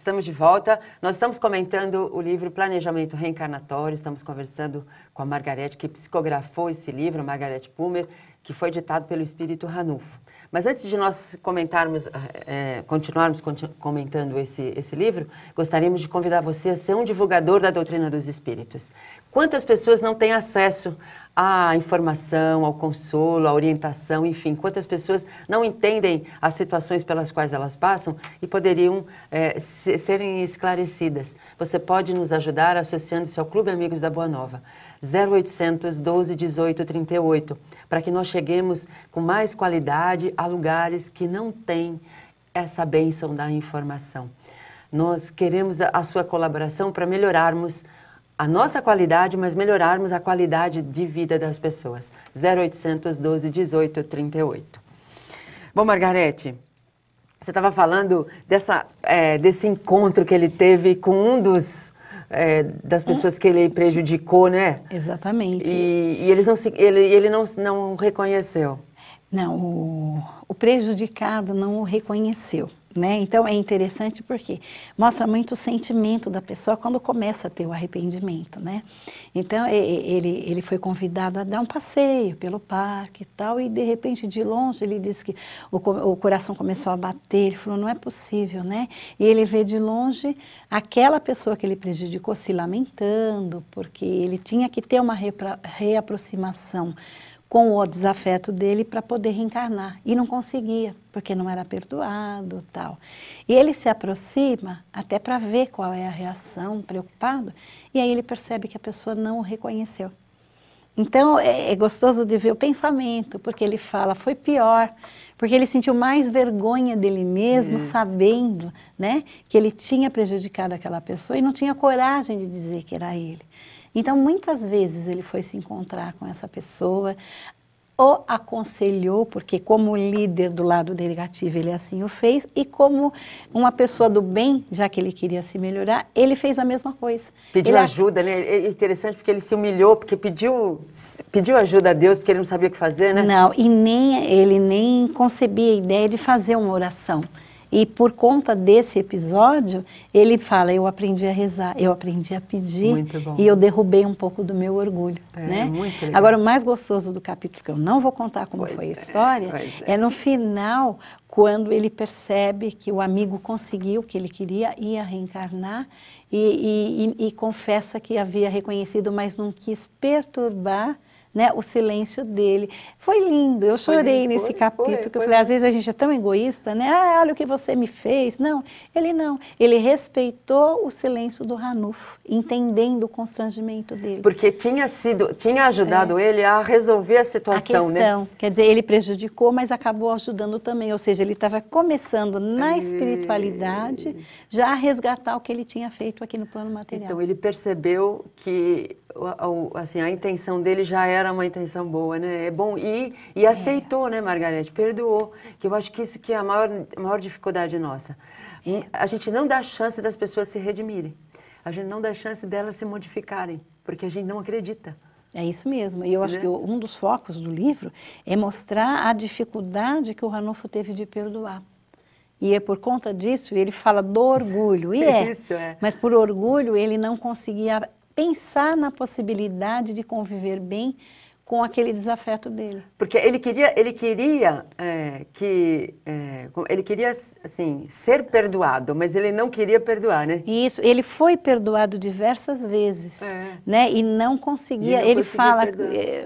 Estamos de volta. Nós estamos comentando o livro Planejamento Reencarnatório. Estamos conversando com a Margarete, que psicografou esse livro, a Margarete Pumer, que foi ditado pelo Espírito Ranulfo. Mas antes de nós continuarmos comentando esse livro, gostaríamos de convidar você a ser um divulgador da doutrina dos espíritos. Quantas pessoas não têm acesso à informação, ao consolo, à orientação, enfim, quantas pessoas não entendem as situações pelas quais elas passam e poderiam serem esclarecidas? Você pode nos ajudar associando-se ao Clube Amigos da Boa Nova. 0800 12 18 38, para que nós cheguemos com mais qualidade a lugares que não têm essa bênção da informação. Nós queremos a sua colaboração para melhorarmos a nossa qualidade, mas melhorarmos a qualidade de vida das pessoas. 0800 12 18 38. Bom, Margarete, você estava falando desse encontro que ele teve com um das pessoas que ele prejudicou, né? Exatamente. E ele não reconheceu. Não, o prejudicado não o reconheceu, né? Então é interessante porque mostra muito o sentimento da pessoa quando começa a ter o arrependimento, né? Então ele foi convidado a dar um passeio pelo parque e tal, e de repente de longe ele disse que o coração começou a bater, ele falou, não é possível, né? E ele vê de longe aquela pessoa que ele prejudicou se lamentando, porque ele tinha que ter uma reaproximação com o desafeto dele para poder reencarnar. E não conseguia, porque não era perdoado, tal. E ele se aproxima até para ver qual é a reação, preocupado, e aí ele percebe que a pessoa não o reconheceu. Então, é gostoso de ver o pensamento, porque ele fala, foi pior, porque ele sentiu mais vergonha dele mesmo, sabendo, né, que ele tinha prejudicado aquela pessoa e não tinha coragem de dizer que era ele. Então, muitas vezes ele foi se encontrar com essa pessoa, o aconselhou, porque como líder do lado negativo ele assim o fez, e como uma pessoa do bem, já que ele queria se melhorar, ele fez a mesma coisa. Pediu ajuda, né? É interessante porque ele se humilhou, porque pediu ajuda a Deus, porque ele não sabia o que fazer, né? Não, e ele nem concebia a ideia de fazer uma oração. E por conta desse episódio, ele fala, eu aprendi a rezar, eu aprendi a pedir e eu derrubei um pouco do meu orgulho, né? Muito legal. Agora, o mais gostoso do capítulo, que eu não vou contar como foi a história, é no final, quando ele percebe que o amigo conseguiu o que ele queria, ia reencarnar e confessa que havia reconhecido, mas não quis perturbar, né, o silêncio dele. Foi lindo, eu chorei nesse capítulo, que eu falei, às vezes a gente é tão egoísta, né? Ah, olha o que você me fez. Não, ele respeitou o silêncio do Ranulfo, entendendo o constrangimento dele. Porque tinha ajudado ele a resolver a situação, né? Quer dizer, ele prejudicou, mas acabou ajudando também, ou seja, ele estava começando na espiritualidade, já a resgatar o que ele tinha feito aqui no plano material. Então ele percebeu que assim, a intenção dele já era uma intenção boa, né? É bom, e aceitou, né, Margarete? Perdoou, que eu acho que isso que é a maior dificuldade nossa. A gente não dá chance das pessoas se redimirem, a gente não dá chance delas se modificarem, porque a gente não acredita. É isso mesmo, e eu acho que um dos focos do livro é mostrar a dificuldade que o Ranulfo teve de perdoar. E é por conta disso, ele fala do orgulho, mas por orgulho ele não conseguia pensar na possibilidade de conviver bem com aquele desafeto dele. Porque ele queria assim, ser perdoado, mas ele não queria perdoar, né? Isso, ele foi perdoado diversas vezes, né? E não conseguia, ele fala,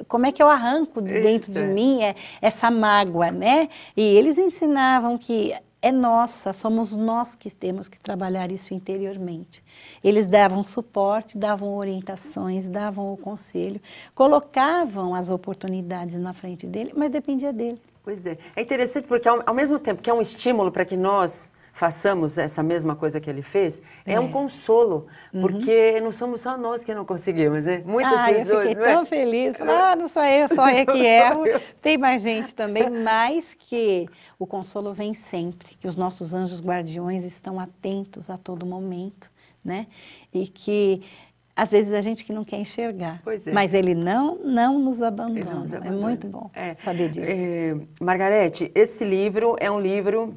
como é que eu arranco de dentro de mim essa mágoa, né? E eles ensinavam que é nossa, somos nós que temos que trabalhar isso interiormente. Eles davam suporte, davam orientações, davam o conselho, colocavam as oportunidades na frente dele, mas dependia dele. Pois é. É interessante porque ao mesmo tempo que é um estímulo para que nós façamos essa mesma coisa que ele fez, é um consolo, porque não somos só nós que não conseguimos, né? Muitas pessoas... Eu fiquei tão feliz. Não sou eu, só eu que erro. Tem mais gente também, mas que o consolo vem sempre, que os nossos anjos guardiões estão atentos a todo momento, né? E que às vezes a gente que não quer enxergar, mas ele não nos abandona. É muito bom saber disso. Margarete, esse livro é um livro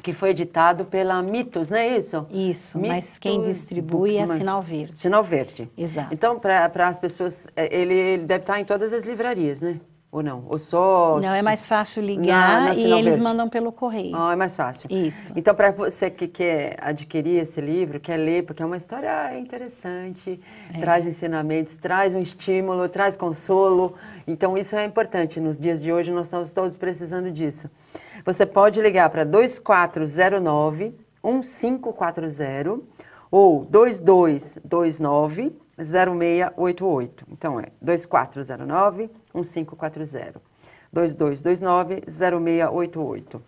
que foi editado pela Mitos, não é isso? Isso, Mitos mas quem distribui é Books, Sinal Verde. Sinal Verde. Exato. Então, para as pessoas, ele deve estar em todas as livrarias, né? Ou não? Ou só... Não, é mais fácil ligar e eles mandam pelo correio. Ah, é mais fácil. Isso. Então, para você que quer adquirir esse livro, quer ler, porque é uma história interessante, traz ensinamentos, traz um estímulo, traz consolo. Então, isso é importante. Nos dias de hoje, nós estamos todos precisando disso. Você pode ligar para 2409-1540 ou 2229-0688. Então, é 2409-1540. 2229-0688.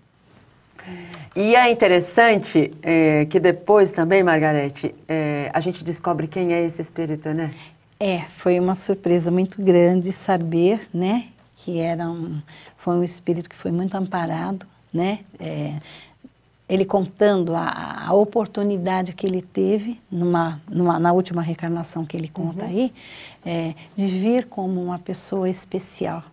E é interessante que depois também, Margarete, a gente descobre quem é esse espírito, né? Foi uma surpresa muito grande saber, né, que foi um espírito que foi muito amparado, né? Ele contando a oportunidade que ele teve na última reencarnação que ele conta aí, de vir como uma pessoa especial,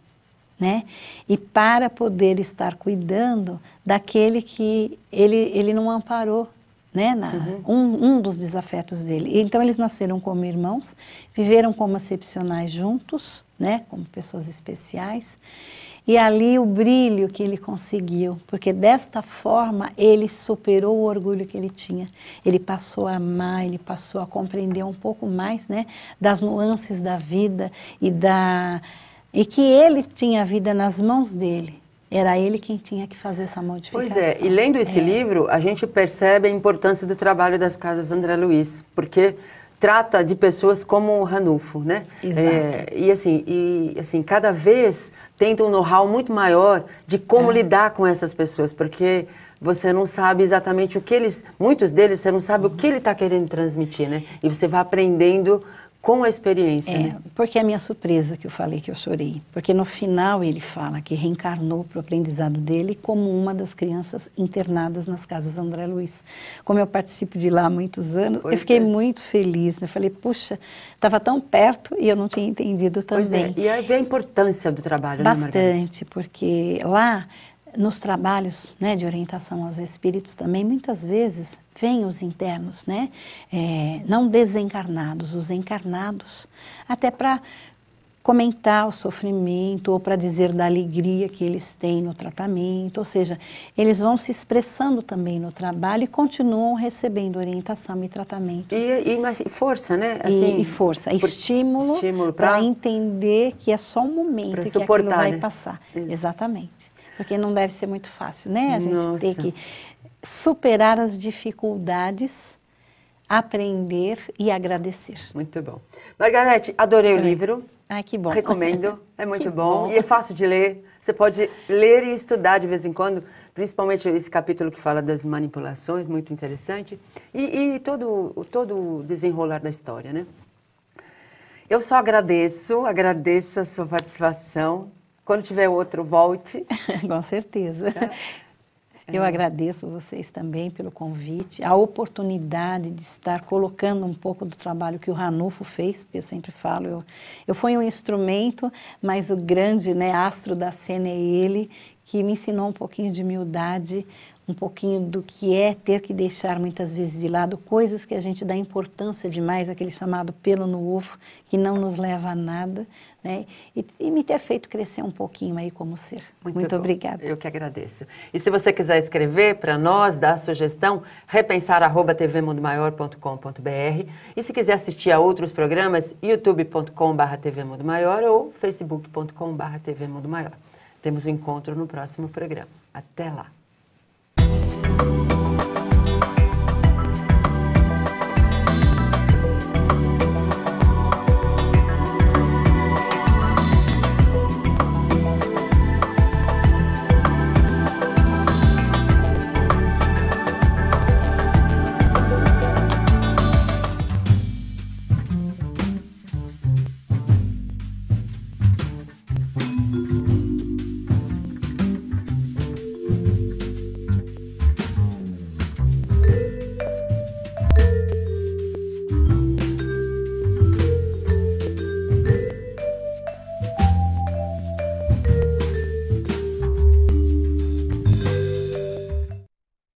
né? E para poder estar cuidando daquele que ele não amparou, né? Um dos desafetos dele. Então eles nasceram como irmãos, viveram como excepcionais juntos, né? Como pessoas especiais. E ali o brilho que ele conseguiu, porque desta forma ele superou o orgulho que ele tinha. Ele passou a amar, ele passou a compreender um pouco mais, né, das nuances da vida e que ele tinha a vida nas mãos dele. Era ele quem tinha que fazer essa modificação. Pois é, e lendo esse livro, a gente percebe a importância do trabalho das Casas André Luiz, porque trata de pessoas como o Ranulfo, né? Exato. E assim, cada vez tenta um know-how muito maior de como lidar com essas pessoas, porque você não sabe exatamente muitos deles, você não sabe o que ele está querendo transmitir, né? E você vai aprendendo com a experiência, né? Porque é a minha surpresa que eu falei que eu chorei. Porque no final ele fala que reencarnou para o aprendizado dele como uma das crianças internadas nas Casas André Luiz. Como eu participo de lá há muitos anos, eu fiquei muito feliz. Né? Eu falei, puxa, estava tão perto e eu não tinha entendido também. Pois é, e aí vê a importância do trabalho, bastante, né, Margarete? Porque lá, nos trabalhos, né, de orientação aos espíritos também, muitas vezes vêm os internos, né, não desencarnados, os encarnados, até para comentar o sofrimento ou para dizer da alegria que eles têm no tratamento, ou seja, eles vão se expressando também no trabalho e continuam recebendo orientação e tratamento. E força, né? Assim, e força, estímulo para entender que é só um momento e que aquilo vai passar. Isso. Exatamente. Porque não deve ser muito fácil, né? A gente tem que superar as dificuldades, aprender e agradecer. Muito bom. Margarete, adorei o livro. Ai, que bom. Recomendo, é muito bom. E é fácil de ler. Você pode ler e estudar de vez em quando, principalmente esse capítulo que fala das manipulações, muito interessante. E todo o desenrolar da história, né? Eu só agradeço a sua participação. Quando tiver outro, volte. Com certeza. Tá? Eu agradeço vocês também pelo convite, a oportunidade de estar colocando um pouco do trabalho que o Ranulfo fez, porque eu sempre falo, eu fui um instrumento, mas o grande, né, astro da cena é ele, que me ensinou um pouquinho de humildade, um pouquinho do que é ter que deixar muitas vezes de lado coisas que a gente dá importância demais, aquele chamado pelo no ovo, que não nos leva a nada, né? E me ter feito crescer um pouquinho aí como ser. Muito obrigada. Eu que agradeço. E se você quiser escrever para nós, dar sugestão, repensar@tvmundomaior.com.br. E se quiser assistir a outros programas, youtube.com/tvmundomaior ou facebook.com/tvmundomaior. Temos um encontro no próximo programa. Até lá.